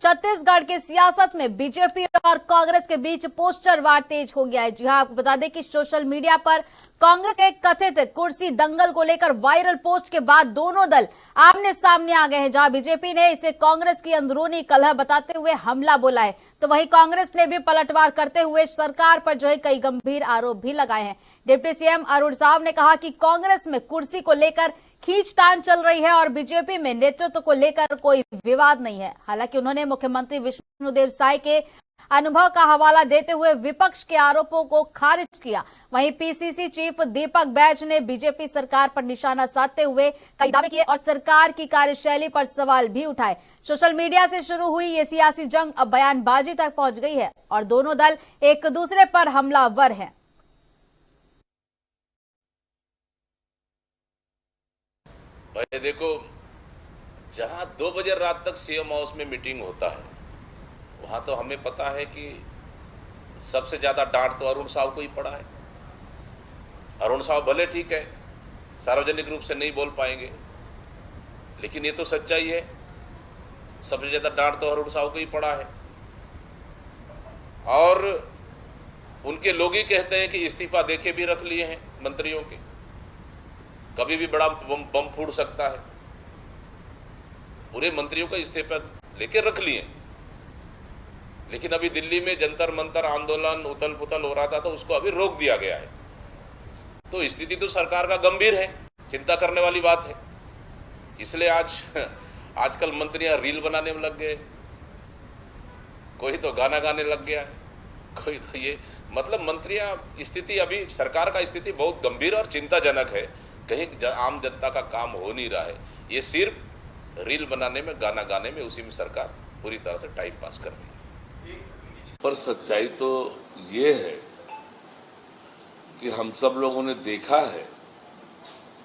छत्तीसगढ़ की सियासत में बीजेपी और कांग्रेस के बीच पोस्टर वार तेज हो गया है। जी हां, आपको बता दें कि सोशल मीडिया पर कांग्रेस के कथित कुर्सी दंगल को लेकर वायरल पोस्ट के बाद दोनों दल आमने सामने आ गए हैं। जहां बीजेपी ने इसे कांग्रेस की अंदरूनी कलह बताते हुए हमला बोला है, तो वहीं कांग्रेस ने भी पलटवार करते हुए सरकार पर कई गंभीर आरोप भी लगाए हैं। डिप्टी सीएम अरुण साव ने कहा कि कांग्रेस में कुर्सी को लेकर खींचतान चल रही है और बीजेपी में नेतृत्व को लेकर कोई विवाद नहीं है। हालांकि उन्होंने मुख्यमंत्री विष्णुदेव साय के अनुभव का हवाला देते हुए विपक्ष के आरोपों को खारिज किया। वहीं पीसीसी चीफ दीपक बैज ने बीजेपी सरकार पर निशाना साधते हुए कई दावे किए और सरकार की कार्यशैली पर सवाल भी उठाए। सोशल मीडिया से शुरू हुई ये सियासी जंग अब बयानबाजी तक पहुंच गई है और दोनों दल एक दूसरे पर हमलावर हैं। भाई देखो, जहां 2 बजे रात तक सीएम हाउस में मीटिंग होता है, वहां तो हमें पता है कि सबसे ज्यादा डांट तो अरुण साव को ही पड़ा है। अरुण साव भले ठीक है, सार्वजनिक रूप से नहीं बोल पाएंगे, लेकिन ये तो सच्चाई है, सबसे ज्यादा डांट तो अरुण साव को ही पड़ा है। और उनके लोग ही कहते हैं कि इस्तीफा देके भी रख लिए हैं मंत्रियों के, कभी भी बड़ा बम फूट सकता है। पूरे मंत्रियों का इस्तीफा लेके रख लिए, लेकिन अभी दिल्ली में जंतर मंतर आंदोलन उथल पुथल हो रहा था, तो उसको अभी रोक दिया गया है। तो स्थिति तो सरकार का गंभीर है, चिंता करने वाली बात है। इसलिए आजकल मंत्रियां रील बनाने में लग गए, कोई तो गाना गाने लग गया है, कोई तो ये, मतलब मंत्रियां, स्थिति अभी सरकार का स्थिति बहुत गंभीर और चिंताजनक है। कहीं आम जनता का काम हो नहीं रहा है, ये सिर्फ रील बनाने में, गाना गाने में, उसी में सरकार पूरी तरह से टाइम पास कर रही है। पर सच्चाई तो ये है कि हम सब लोगों ने देखा है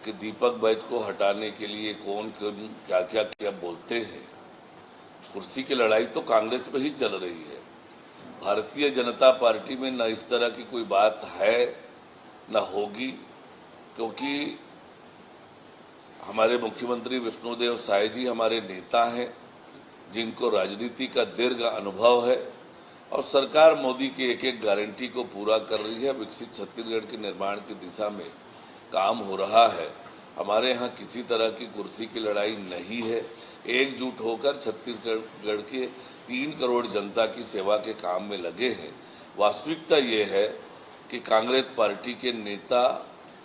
कि दीपक बैज को हटाने के लिए कौन क्या क्या क्या बोलते हैं। कुर्सी की लड़ाई तो कांग्रेस में ही चल रही है। भारतीय जनता पार्टी में न इस तरह की कोई बात है न होगी, क्योंकि हमारे मुख्यमंत्री विष्णुदेव साय जी हमारे नेता हैं, जिनको राजनीति का दीर्घ अनुभव है और सरकार मोदी की एक एक गारंटी को पूरा कर रही है। विकसित छत्तीसगढ़ के निर्माण की दिशा में काम हो रहा है। हमारे यहाँ किसी तरह की कुर्सी की लड़ाई नहीं है। एकजुट होकर छत्तीसगढ़ के 3 करोड़ जनता की सेवा के काम में लगे हैं। वास्तविकता ये है कि कांग्रेस पार्टी के नेता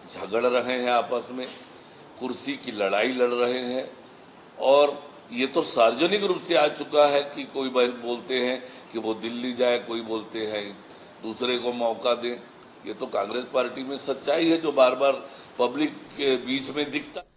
झगड़ रहे हैं, आपस में कुर्सी की लड़ाई लड़ रहे हैं, और ये तो सार्वजनिक रूप से आ चुका है कि कोई बोलते हैं कि वो दिल्ली जाए, कोई बोलते हैं दूसरे को मौका दें। ये तो कांग्रेस पार्टी में सच्चाई है, जो बार बार पब्लिक के बीच में दिखता है।